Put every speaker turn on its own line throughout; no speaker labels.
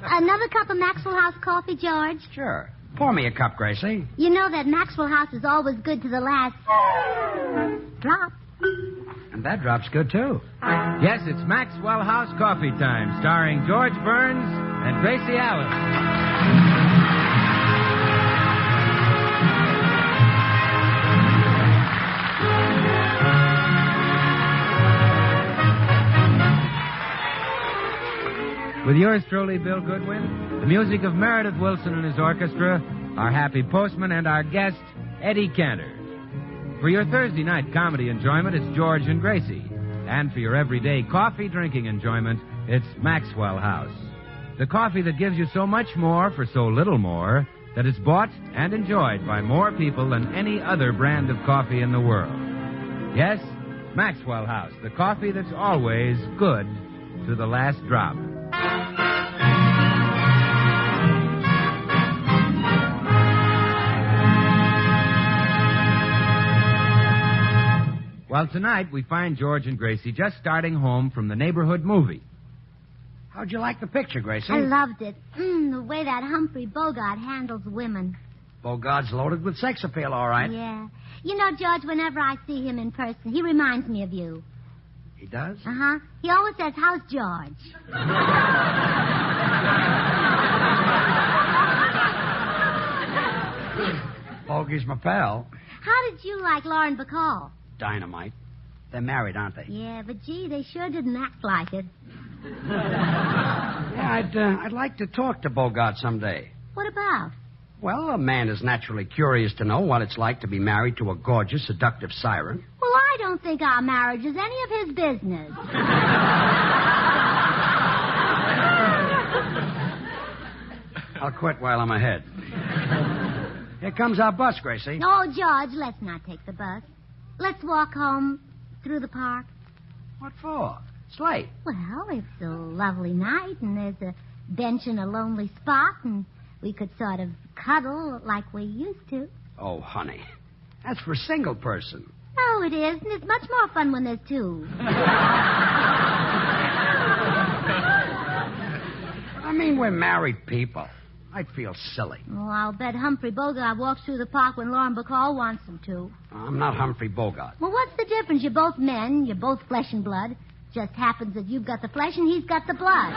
Another cup of Maxwell House coffee, George?
Sure. Pour me a cup, Gracie.
You know that Maxwell House is always good to the last drop.
And that drop's good, too.
Yes, it's Maxwell House Coffee Time, starring George Burns and Gracie Allen. With yours truly, Bill Goodwin, the music of Meredith Willson and his orchestra, our happy postman, and our guest, Eddie Cantor. For your Thursday night comedy enjoyment, it's George and Gracie. And for your everyday coffee drinking enjoyment, it's Maxwell House. The coffee that gives you so much more for so little more that is bought and enjoyed by more people than any other brand of coffee in the world. Yes, Maxwell House, the coffee that's always good to the last drop. Well, tonight we find George and Gracie just starting home from the neighborhood movie.
How'd you like the picture, Gracie?
I loved it. The way that Humphrey Bogart handles women.
Bogart's loaded with sex appeal, all right.
Yeah. You know, George, whenever I see him in person, he reminds me of you.
He does?
Uh-huh. He always says, "How's George?"
Bogey's my pal.
How did you like Lauren Bacall?
Dynamite. They're married, aren't they?
Yeah, but gee, they sure didn't act like it.
Yeah, I'd like to talk to Bogart someday.
What about?
Well, a man is naturally curious to know what it's like to be married to a gorgeous, seductive siren.
Well, I don't think our marriage is any of his business.
I'll quit while I'm ahead. Here comes our bus, Gracie.
Oh, George, let's not take the bus. Let's walk home through the park.
What for? It's late.
Well, it's a lovely night, and there's a bench in a lonely spot, and we could sort of cuddle like we used to.
Oh, honey. That's for a single person.
Oh, it is, and it's much more fun when there's two.
I mean, we're married people. I'd feel silly.
Oh, I'll bet Humphrey Bogart walks through the park when Lauren Bacall wants him to.
I'm not Humphrey Bogart.
Well, what's the difference? You're both men. You're both flesh and blood. Just happens that you've got the flesh and he's got the blood.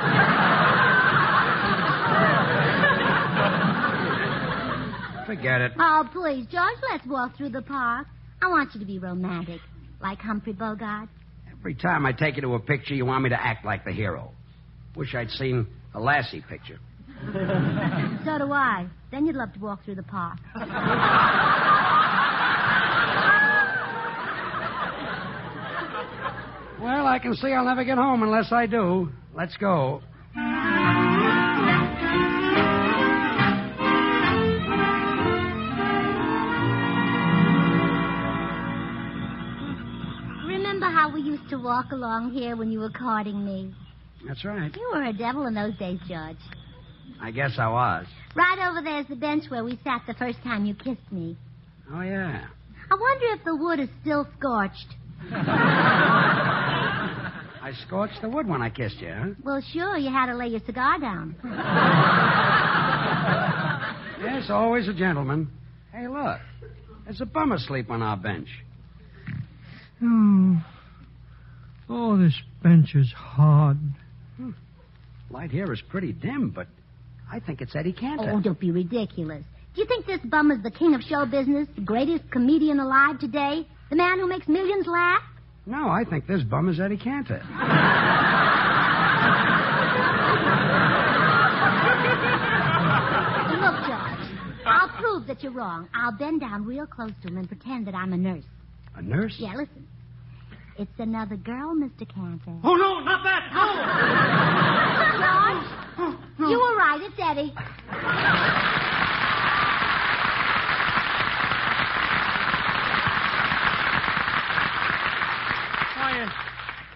Forget it.
Oh, please, George, let's walk through the park. I want you to be romantic, like Humphrey Bogart.
Every time I take you to a picture, you want me to act like the hero. Wish I'd seen a Lassie picture.
So do I. Then you'd love to walk through the park.
Well, I can see I'll never get home unless I do. Let's go.
Remember how we used to walk along here when you were courting me?
That's right.
You were a devil in those days, George.
I guess I was.
Right over there's the bench where we sat the first time you kissed me.
Oh, yeah.
I wonder if the wood is still scorched.
I scorched the wood when I kissed you, huh?
Well, sure, you had to lay your cigar down.
Yes, always a gentleman. Hey, look. There's a bum asleep on our bench.
Oh, this bench is hard.
Light here is pretty dim, but I think it's Eddie Cantor.
Oh, don't be ridiculous. Do you think this bum is the king of show business, the greatest comedian alive today, the man who makes millions laugh?
No, I think this bum is Eddie Cantor.
Look, George, I'll prove that you're wrong. I'll bend down real close to him and pretend that I'm a nurse.
A nurse?
Yeah, listen. It's another girl, Mr. Cantor.
Oh, no, not that.
George, you were right. It's Eddie.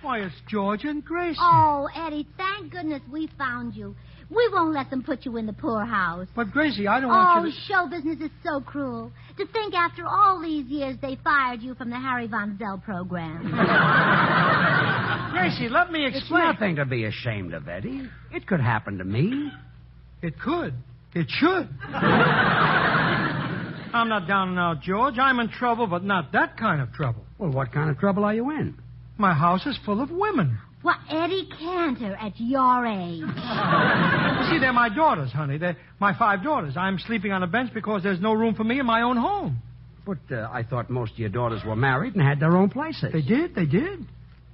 Why, it's George and Gracie.
Oh, Eddie, thank goodness we found you. We won't let them put you in the poorhouse.
But, Gracie, I don't want you to...
show business is so cruel. To think after all these years they fired you from the Harry Von Zell program.
Gracie, let me
It's
explain.
nothing to be ashamed of, Eddie. It could happen to me.
It could. It should. I'm not down and out, George. I'm in trouble, but not that kind of trouble.
Well, what kind of trouble are you in?
My house is full of women.
Well, Eddie Cantor at your age.
You see, they're my daughters, honey. They're my 5 daughters. I'm sleeping on a bench because there's no room for me in my own home.
But I thought most of your daughters were married and had their own places.
They did.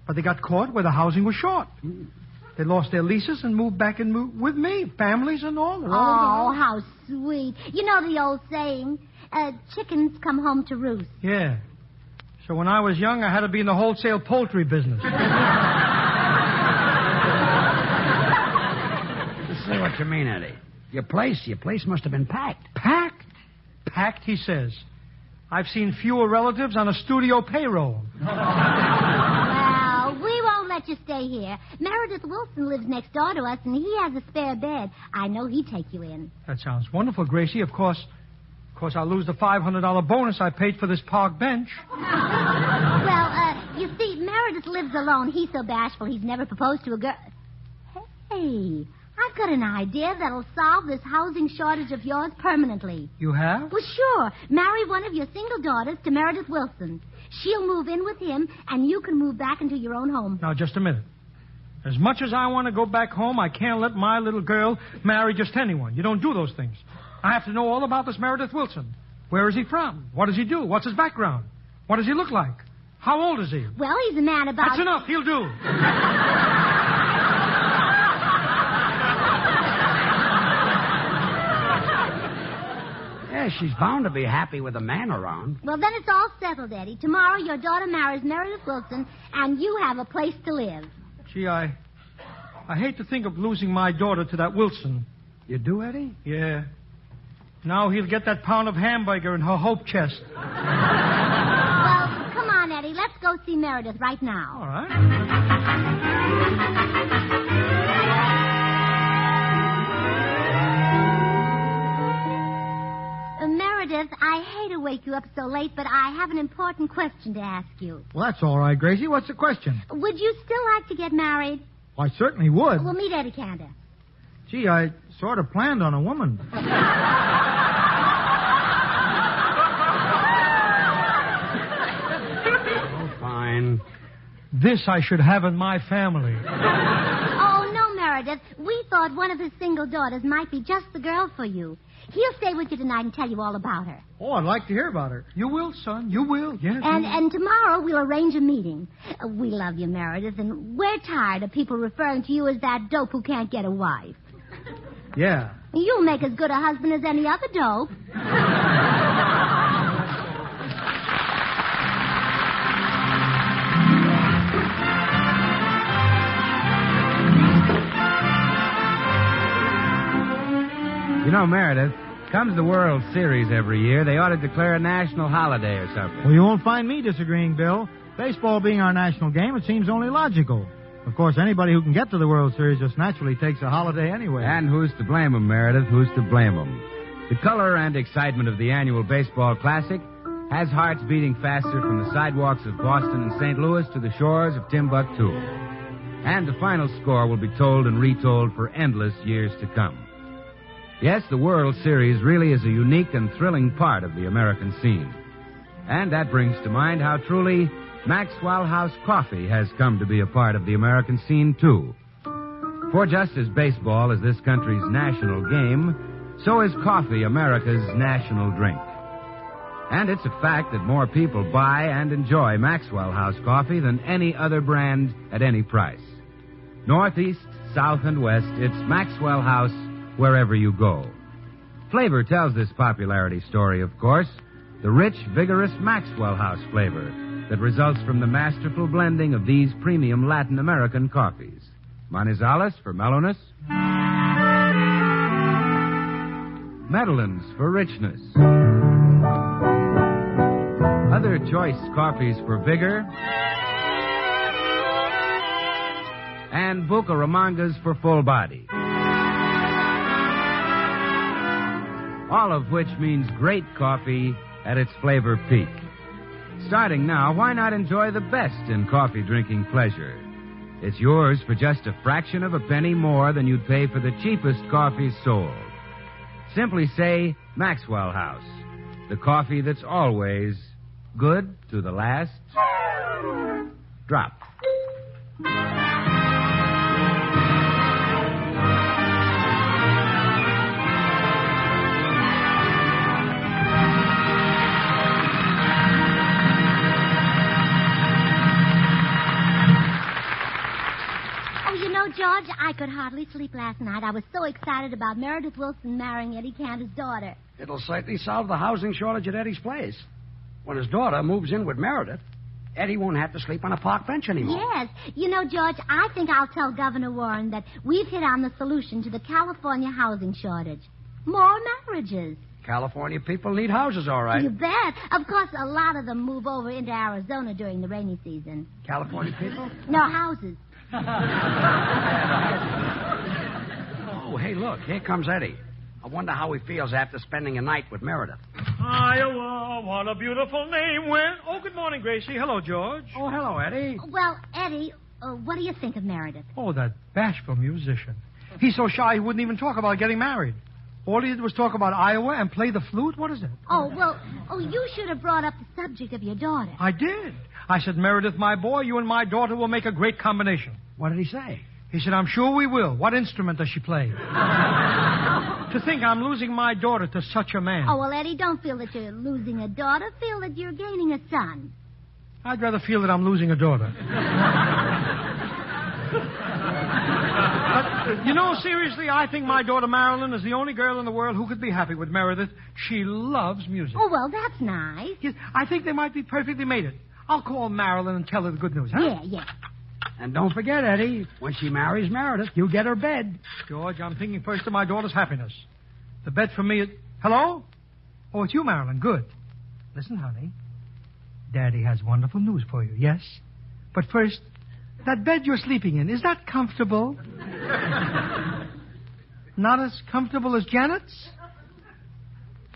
But they got caught where the housing was short. They lost their leases and moved back in with me. Families and all. They're all
how sweet. You know the old saying, chickens come home to roost.
Yeah. So when I was young, I had to be in the wholesale poultry business.
See what you mean, Eddie. Your place must have been packed.
Packed? Packed, he says. I've seen fewer relatives on a studio payroll.
Well, we won't let you stay here. Meredith Willson lives next door to us, and he has a spare bed. I know he'd take you in.
That sounds wonderful, Gracie. Of course, I'll lose the $500 bonus I paid for this park bench.
Well, you see, Meredith lives alone. He's so bashful he's never proposed to a girl. Hey, I've got an idea that'll solve this housing shortage of yours permanently.
You have?
Well, sure. Marry one of your single daughters to Meredith Willson. She'll move in with him, and you can move back into your own home.
Now, just a minute. As much as I want to go back home, I can't let my little girl marry just anyone. You don't do those things. I have to know all about this Meredith Willson. Where is he from? What does he do? What's his background? What does he look like? How old is he?
Well, he's a man about...
That's enough. He'll do.
Yeah, she's bound to be happy with a man around.
Well, then it's all settled, Eddie. Tomorrow your daughter marries Meredith Willson, and you have a place to live.
Gee, I hate to think of losing my daughter to that Willson.
You do, Eddie?
Yeah. Now he'll get that pound of hamburger in her hope chest.
Well, come on, Eddie. Let's go see Meredith right now.
All right.
Meredith, I hate to wake you up so late, but I have an important question to ask you.
Well, that's all right, Gracie. What's the question?
Would you still like to get married?
Well, I certainly would.
We'll meet Eddie Cantor.
Gee, I sort of planned on a woman.
Oh, fine.
This I should have in my family.
Oh, no, Meredith. We thought one of his single daughters might be just the girl for you. He'll stay with you tonight and tell you all about her.
Oh, I'd like to hear about her.
You will, son. You will. Yes.
And tomorrow we'll arrange a meeting. We love you, Meredith, and we're tired of people referring to you as that dope who can't get a wife.
Yeah.
You'll make as good a husband as any other dope.
You know, Meredith, comes the World Series every year, they ought to declare a national holiday or something.
Well, you won't find me disagreeing, Bill. Baseball being our national game, it seems only logical. Of course, anybody who can get to the World Series just naturally takes a holiday anyway.
And who's to blame them, Meredith? Who's to blame them? The color and excitement of the annual Baseball Classic has hearts beating faster from the sidewalks of Boston and St. Louis to the shores of Timbuktu. And the final score will be told and retold for endless years to come. Yes, the World Series really is a unique and thrilling part of the American scene. And that brings to mind how truly Maxwell House coffee has come to be a part of the American scene, too. For just as baseball is this country's national game, so is coffee America's national drink. And it's a fact that more people buy and enjoy Maxwell House coffee than any other brand at any price. Northeast, south, and west, it's Maxwell House wherever you go. Flavor tells this popularity story, of course. The rich, vigorous Maxwell House flavor that results from the masterful blending of these premium Latin American coffees. Manizales for mellowness. Medellins for richness. Other choice coffees for vigor. And Bucaramangas for full body. All of which means great coffee at its flavor peak. Starting now, why not enjoy the best in coffee drinking pleasure? It's yours for just a fraction of a penny more than you'd pay for the cheapest coffee sold. Simply say Maxwell House. The coffee that's always good to the last drop.
George, I could hardly sleep last night. I was so excited about Meredith Willson marrying Eddie Cantor's daughter.
It'll certainly solve the housing shortage at Eddie's place. When his daughter moves in with Meredith, Eddie won't have to sleep on a park bench anymore.
Yes. George, I think I'll tell Governor Warren that we've hit on the solution to the California housing shortage. More marriages.
California people need houses, all right.
You bet. Of course, a lot of them move over into Arizona during the rainy season.
California people?
No, houses.
Oh, hey, look. Here comes Eddie. I wonder how he feels after spending a night with Meredith.
Iowa, what a beautiful name. Oh, good morning, Gracie. Hello, George.
Oh, hello, Eddie.
Well, Eddie, what do you think of Meredith?
Oh, that bashful musician. He's so shy he wouldn't even talk about getting married. All he did was talk about Iowa and play the flute. What is it?
You should have brought up the subject of your daughter.
I did. I said, Meredith, my boy, you and my daughter will make a great combination.
What did he say?
He said, I'm sure we will. What instrument does she play? To think I'm losing my daughter to such a man.
Oh, well, Eddie, don't feel that you're losing a daughter. Feel that you're gaining a son.
I'd rather feel that I'm losing a daughter. But, seriously, I think my daughter Marilyn is the only girl in the world who could be happy with Meredith. She loves music.
Oh, well, that's nice.
Yes, I think they might be perfectly mated. I'll call Marilyn and tell her the good news, huh?
Yeah.
And don't forget, Eddie, when she marries Meredith, you get her bed.
George, I'm thinking first of my daughter's happiness. The bed for me is... Hello? Oh, it's you, Marilyn. Good. Listen, honey. Daddy has wonderful news for you, yes? But first, that bed you're sleeping in, is that comfortable? Not as comfortable as Janet's?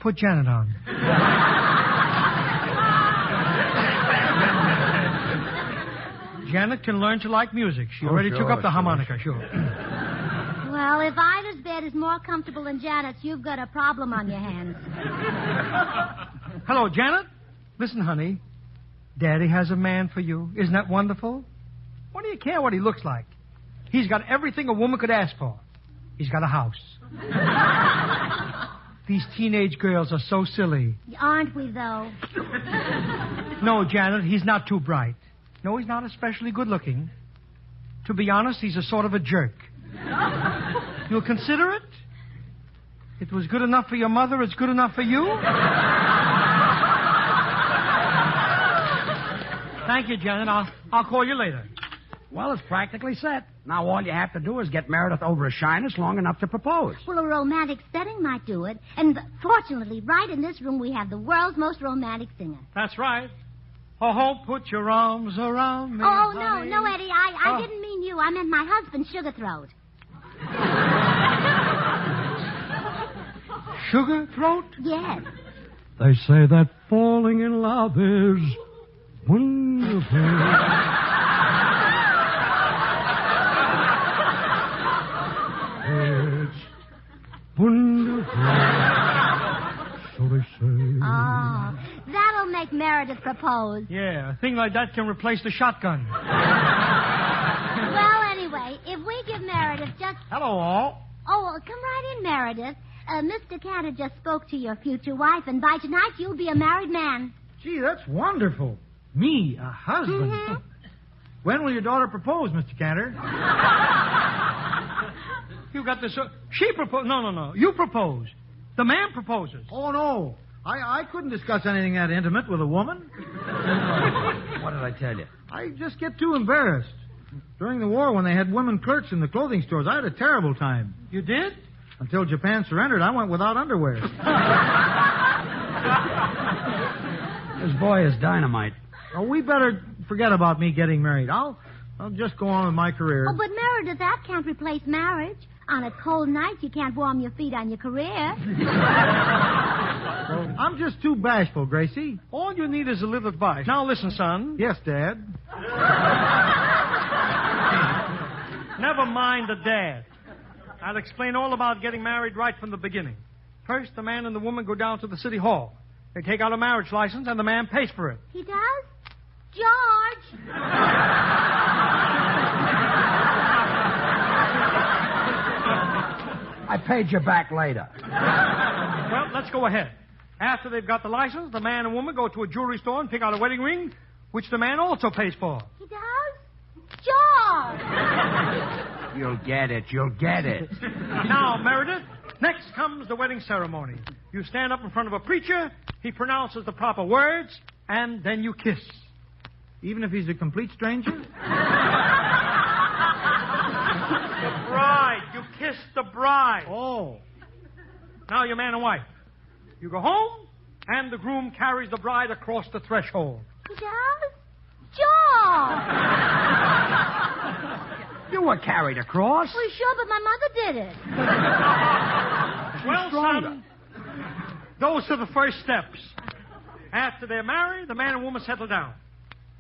Put Janet on. Janet can learn to like music. She already took up the harmonica, sure.
Well, if Ida's bed is more comfortable than Janet's, you've got a problem on your hands.
Hello, Janet. Listen, honey. Daddy has a man for you. Isn't that wonderful? What do you care what he looks like? He's got everything a woman could ask for. He's got a house. These teenage girls are so silly.
Aren't we, though?
No, Janet, he's not too bright. No, he's not especially good looking. To be honest, he's a sort of a jerk. You'll consider it? It was good enough for your mother, it's good enough for you? Thank you, Janet. I'll call you later.
Well, it's practically set. Now all you have to do is get Meredith over her shyness long enough to propose.
Well, a romantic setting might do it. And fortunately, right in this room, we have the world's most romantic singer.
That's right. Oh, put your arms around me.
Oh,
honey.
no, Eddie. I didn't mean you. I meant my husband, Sugar Throat.
Sugar Throat?
Yes.
They say that falling in love is wonderful. It's wonderful. So they say.
Oh, that'll make Meredith propose.
Yeah, a thing like that can replace the shotgun.
Well, anyway, if we give Meredith just...
Hello, all.
Oh, well, come right in, Meredith. Mr. Cantor just spoke to your future wife, and by tonight you'll be a married man.
Gee, that's wonderful. Me, a husband.
Mm-hmm.
When will your daughter propose, Mr. Cantor?
You got this... She proposed... No. You propose. The man proposes.
Oh, no. I couldn't discuss anything that intimate with a woman.
What did I tell you?
I just get too embarrassed. During the war, when they had women clerks in the clothing stores, I had a terrible time.
You did?
Until Japan surrendered, I went without underwear.
This boy is dynamite.
Oh, we better forget about me getting married. I'll just go on with my career.
Oh, but Meredith, that can't replace marriage. On a cold night, you can't warm your feet on your career.
Well, I'm just too bashful, Gracie.
All you need is a little advice. Now, listen, son.
Yes, Dad.
Never mind the dad. I'll explain all about getting married right from the beginning. First, the man and the woman go down to the city hall. They take out a marriage license, and the man pays for it.
He does? George!
I paid you back later.
Well, let's go ahead. After they've got the license, the man and woman go to a jewelry store and pick out a wedding ring, which the man also pays for.
He does? George!
You'll get it. You'll get it.
Now, Meredith, next comes the wedding ceremony. You stand up in front of a preacher, he pronounces the proper words, and then you kiss.
Even if he's a complete stranger?
The bride. You kiss the bride.
Oh.
Now you're man and wife. You go home, and the groom carries the bride across the threshold.
He does? George!
You were carried across.
Well, sure, but my mother did it.
Well, son, those are the first steps. After they're married, the man and woman settle down.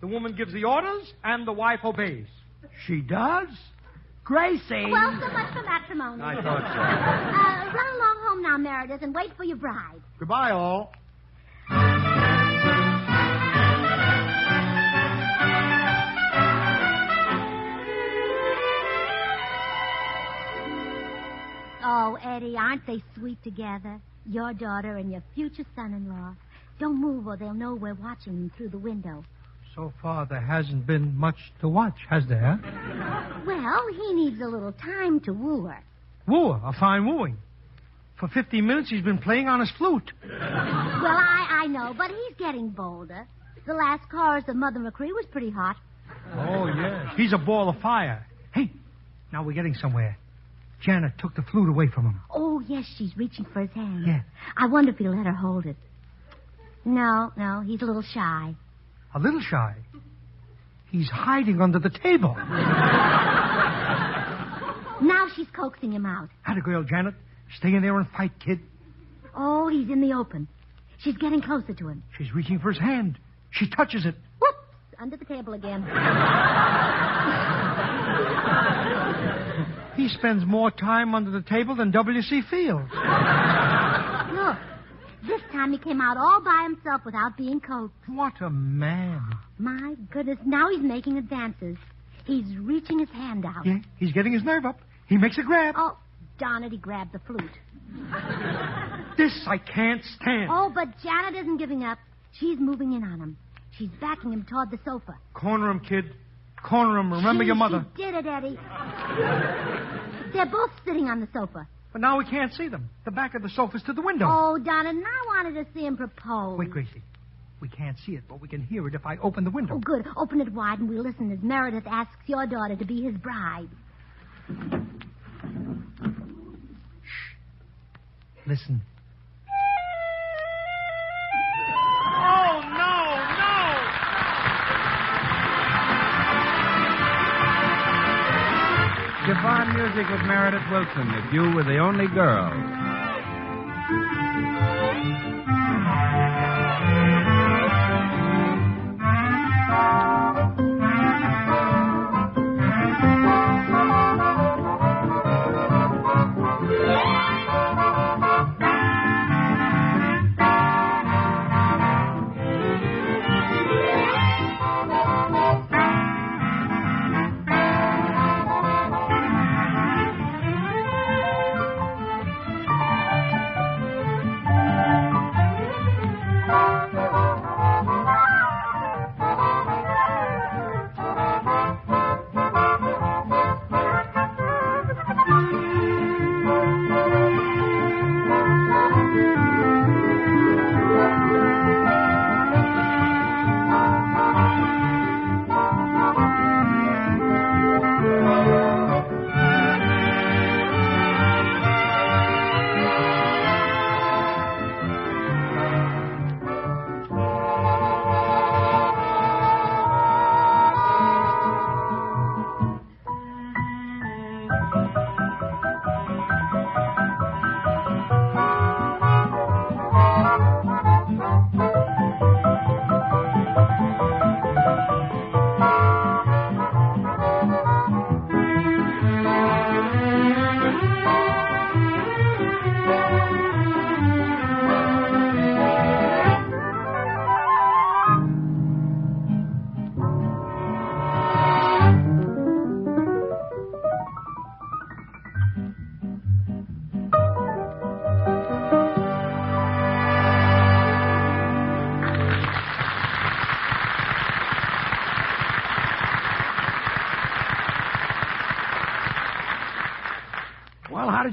The woman gives the orders, and the wife obeys.
She does? Gracie.
Well, so much for matrimony.
I thought so.
Run along home now, Meredith, and wait for your bride.
Goodbye, all.
Oh, Eddie, aren't they sweet together? Your daughter and your future son-in-law. Don't move or they'll know we're watching them through the window.
So far, there hasn't been much to watch, has there?
Well, he needs a little time to woo her.
Woo, a fine wooing. For 50 minutes, he's been playing on his flute.
Well, I know, but he's getting bolder. The last chorus of Mother McCree was pretty hot.
Oh, yes. He's a ball of fire. Hey, now we're getting somewhere. Janet took the flute away from him.
Oh, yes, she's reaching for his hand.
Yeah.
I wonder if he'll let her hold it. No, he's a little shy.
A little shy. He's hiding under the table.
Now she's coaxing him out.
Atta girl, Janet. Stay in there and fight, kid.
Oh, he's in the open. She's getting closer to him.
She's reaching for his hand. She touches it.
Whoops! Under the table again.
He spends more time under the table than W.C. Fields.
Look, this time he came out all by himself without being coaxed.
What a man.
My goodness, now he's making advances. He's reaching his hand out.
Yeah, he's getting his nerve up. He makes a grab.
Oh, darn it, he grabbed the flute.
This I can't stand.
Oh, but Janet isn't giving up. She's moving in on him. She's backing him toward the sofa.
Corner him, kid. Corner him. Remember your mother.
She did it, Eddie. They're both sitting on the sofa.
But now we can't see them. The back of the sofa's to the window.
Oh, Donna, and I wanted to see him propose.
Wait, Gracie. We can't see it, but we can hear it if I open the window.
Oh, good. Open it wide and we'll listen as Meredith asks your daughter to be his bride.
Shh. Listen. Oh, no!
Chiffon music with Meredith Willson, If You Were the Only Girl.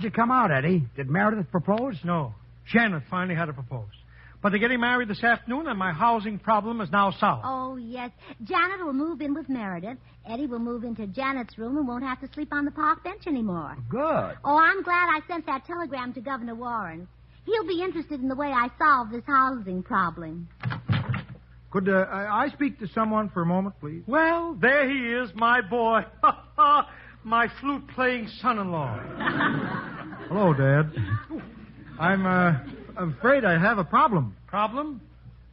it come out, Eddie? Did Meredith propose?
No. Janet finally had to propose. But they're getting married this afternoon, and my housing problem is now solved.
Oh, yes. Janet will move in with Meredith. Eddie will move into Janet's room and won't have to sleep on the park bench anymore.
Good.
Oh, I'm glad I sent that telegram to Governor Warren. He'll be interested in the way I solve this housing problem.
Could I speak to someone for a moment, please?
Well, there he is, my boy. My flute-playing son-in-law.
Hello, Dad. I'm afraid I have a problem.
Problem?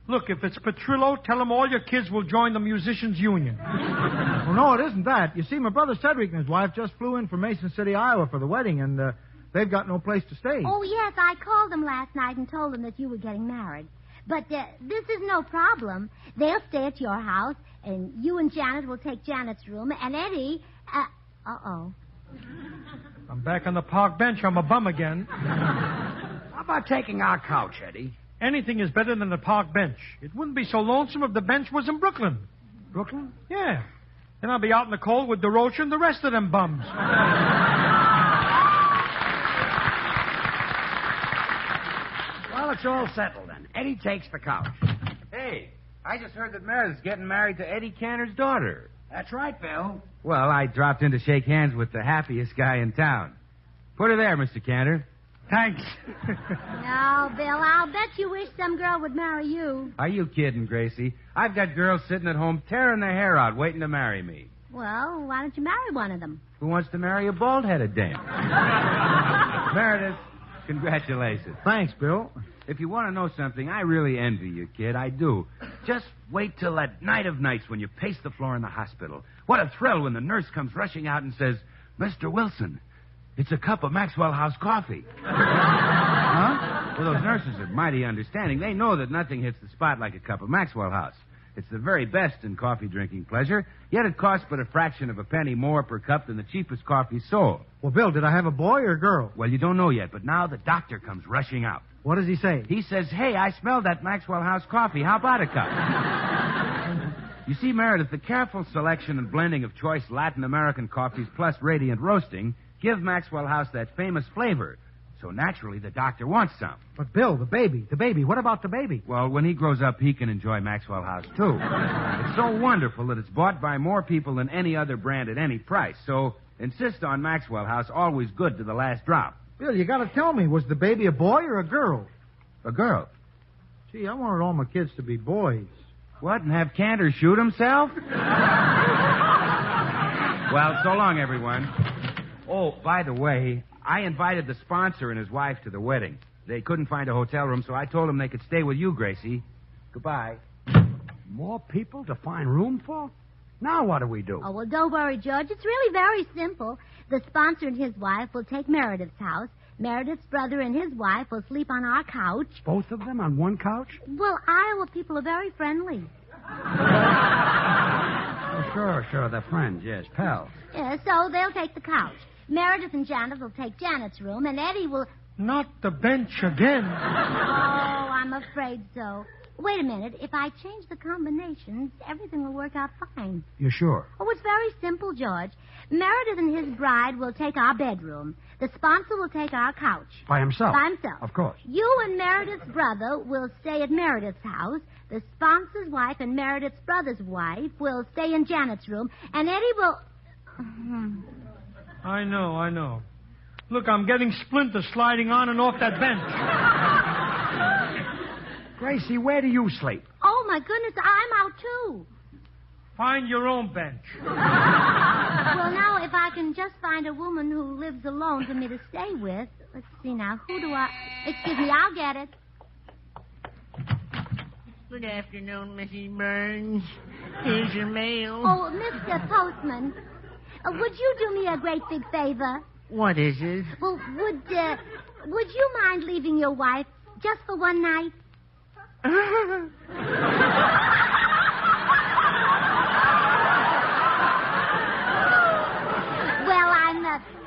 Look, if it's Petrillo, tell him all your kids will join the musicians' union.
Well, no, it isn't that. You see, my brother Cedric and his wife just flew in from Mason City, Iowa for the wedding, and they've got no place to stay.
Oh, yes, I called them last night and told them that you were getting married. But this is no problem. They'll stay at your house, and you and Janet will take Janet's room, and Eddie... Uh-oh.
I'm back on the park bench. I'm a bum again.
How about taking our couch, Eddie?
Anything is better than the park bench. It wouldn't be so lonesome if the bench was in Brooklyn.
Brooklyn?
Yeah. Then I'll be out in the cold with DeRocha and the rest of them bums.
Well, it's all settled then. Eddie takes the couch.
Hey, I just heard that Meredith's getting married to Eddie Cantor's daughter.
That's right, Bill.
Well, I dropped in to shake hands with the happiest guy in town. Put her there, Mr. Cantor.
Thanks.
No, Bill, I'll bet you wish some girl would marry you.
Are you kidding, Gracie? I've got girls sitting at home tearing their hair out waiting to marry me.
Well, why don't you marry one of them?
Who wants to marry a bald-headed dame? Meredith, congratulations.
Thanks, Bill.
If you want to know something, I really envy you, kid. I do. Just wait till that night of nights when you pace the floor in the hospital. What a thrill when the nurse comes rushing out and says, Mr. Wilson, it's a cup of Maxwell House coffee. Huh? Well, those nurses are mighty understanding. They know that nothing hits the spot like a cup of Maxwell House. It's the very best in coffee-drinking pleasure, yet it costs but a fraction of a penny more per cup than the cheapest coffee sold.
Well, Bill, did I have a boy or a girl?
Well, you don't know yet, but now the doctor comes rushing out.
What does he say?
He says, hey, I smelled that Maxwell House coffee. How about a cup? You see, Meredith, the careful selection and blending of choice Latin American coffees plus radiant roasting give Maxwell House that famous flavor. So naturally, the doctor wants some.
But, Bill, the baby. What about the baby?
Well, when he grows up, he can enjoy Maxwell House, too. It's so wonderful that it's bought by more people than any other brand at any price. So insist on Maxwell House, always good to the last drop.
Bill, you got to tell me, was the baby a boy or a girl?
A girl.
Gee, I wanted all my kids to be boys.
What, and have Cantor shoot himself? Well, so long, everyone. Oh, by the way, I invited the sponsor and his wife to the wedding. They couldn't find a hotel room, so I told them they could stay with you, Gracie. Goodbye.
More people to find room for? Now what do we do?
Oh, well, don't worry, George. It's really very simple. The sponsor and his wife will take Meredith's house. Meredith's brother and his wife will sleep on our couch.
Both of them on one couch?
Well, Iowa people are very friendly.
Oh, sure. They're friends, yes, pals.
Yeah, so they'll take the couch. Meredith and Janet will take Janet's room, and Eddie will...
Not the bench again.
Oh, I'm afraid so. Wait a minute. If I change the combinations, everything will work out fine.
You sure?
Oh, it's very simple, George. Meredith and his bride will take our bedroom. The sponsor will take our couch.
By himself?
By himself.
Of course.
You and Meredith's brother will stay at Meredith's house. The sponsor's wife and Meredith's brother's wife will stay in Janet's room. And Eddie will...
I know. Look, I'm getting splinters sliding on and off that bench.
Gracie, where do you sleep?
Oh, my goodness, I'm out, too.
Find your own bench.
Well, now, if I can just find a woman who lives alone for me to stay with. Let's see now. Who do I... Excuse me, I'll get it.
Good afternoon, Mrs. Burns. Here's your mail.
Oh, Mr. Postman, would you do me a great big favor?
What is it?
Well, would you mind leaving your wife just for one night? Well,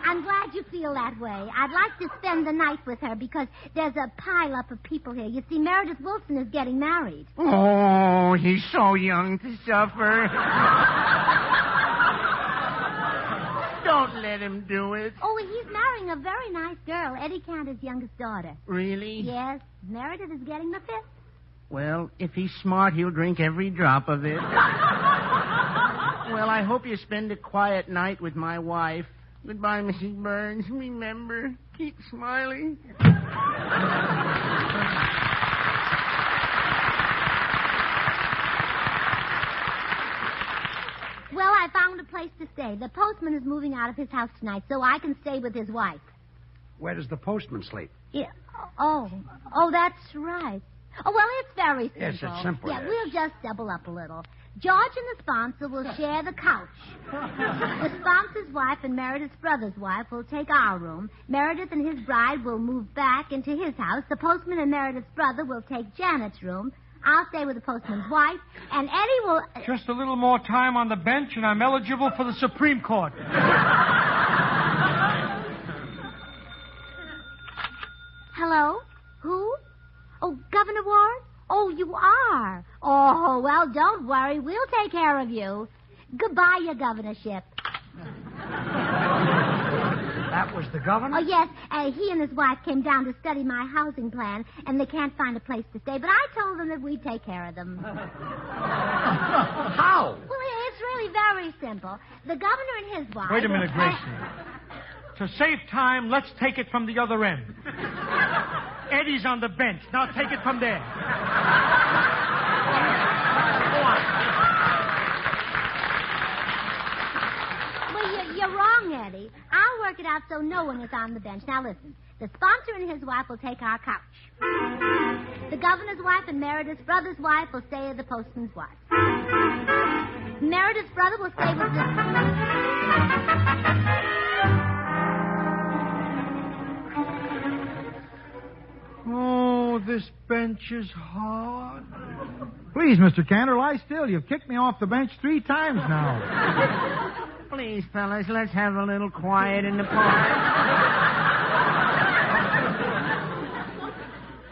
I'm glad you feel that way. I'd like to spend the night with her because there's a pile-up of people here. You see, Meredith Willson is getting married.
Oh, he's so young to suffer. So Don't let him do it.
Oh, he's marrying a very nice girl, Eddie Cantor's youngest daughter.
Really?
Yes, Meredith is getting the fifth.
Well, if he's smart, he'll drink every drop of it. Well, I hope you spend a quiet night with my wife. Goodbye, Mrs. Burns. Remember, keep smiling.
Well, I found a place to stay. The postman is moving out of his house tonight, so I can stay with his wife.
Where does the postman sleep?
Yeah. Oh, that's right. Oh, well, it's very simple.
Yes, it's simple.
Yeah,
yes.
we'll just double up a little. George and the sponsor will share the couch. The sponsor's wife and Meredith's brother's wife will take our room. Meredith and his bride will move back into his house. The postman and Meredith's brother will take Janet's room. I'll stay with the postman's wife, and Eddie will...
Just a little more time on the bench, and I'm eligible for the Supreme Court.
Hello? Who? Oh, Governor Ward? Oh, you are. Oh, well, don't worry. We'll take care of you. Goodbye, your governorship.
That was the governor?
Oh, yes. He and his wife came down to study my housing plan, and they can't find a place to stay. But I told them that we'd take care of them.
How?
Well, it's really very simple. The governor and his wife...
Wait a minute, Gracie. To save time, let's take it from the other end. Eddie's on the bench. Now take it from there. Go on.
Well, you're wrong, Eddie. I'll work it out so no one is on the bench. Now, listen. The sponsor and his wife will take our couch. The governor's wife and Meredith's brother's wife will stay with the postman's wife. Meredith's brother will stay with the...
Oh, this bench is hard.
Please, Mr. Cantor, lie still. You've kicked me off the bench 3 times now.
Please, fellas, let's have a little quiet in the park.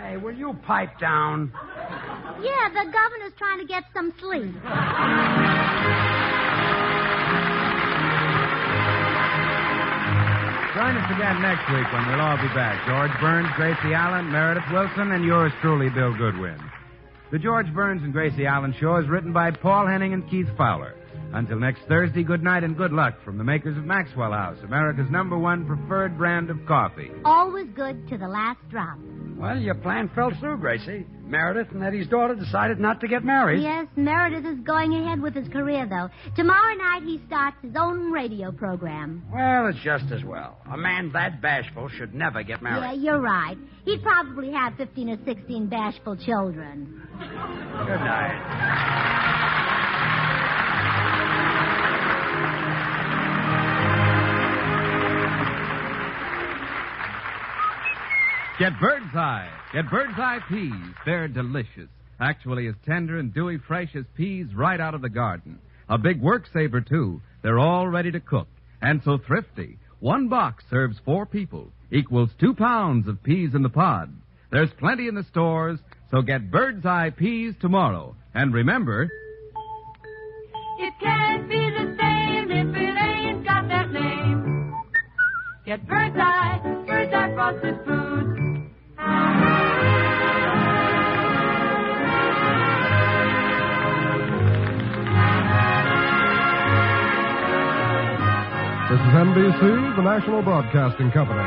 Hey, will you pipe down?
Yeah, the governor's trying to get some sleep.
Join us again next week when we'll all be back. George Burns, Gracie Allen, Meredith Willson, and yours truly, Bill Goodwin. The George Burns and Gracie Allen Show is written by Paul Henning and Keith Fowler. Until next Thursday, good night and good luck from the makers of Maxwell House, America's #1 preferred brand of coffee.
Always good to the last drop.
Well, your plan fell through, Gracie. Meredith and Eddie's daughter decided not to get married.
Yes, Meredith is going ahead with his career, though. Tomorrow night he starts his own radio program.
Well, it's just as well. A man that bashful should never get married.
Yeah, you're right. He'd probably have 15 or 16 bashful children.
Good night.
Get Bird's Eye. Get Bird's Eye peas. They're delicious. Actually as tender and dewy fresh as peas right out of the garden. A big work saver, too. They're all ready to cook. And so thrifty. 1 box serves 4 people. Equals 2 pounds of peas in the pod. There's plenty in the stores, so get Bird's Eye peas tomorrow. And remember...
It can't be the same if it ain't got that name. Get Bird's Eye frosted foods.
This is NBC, the National Broadcasting Company.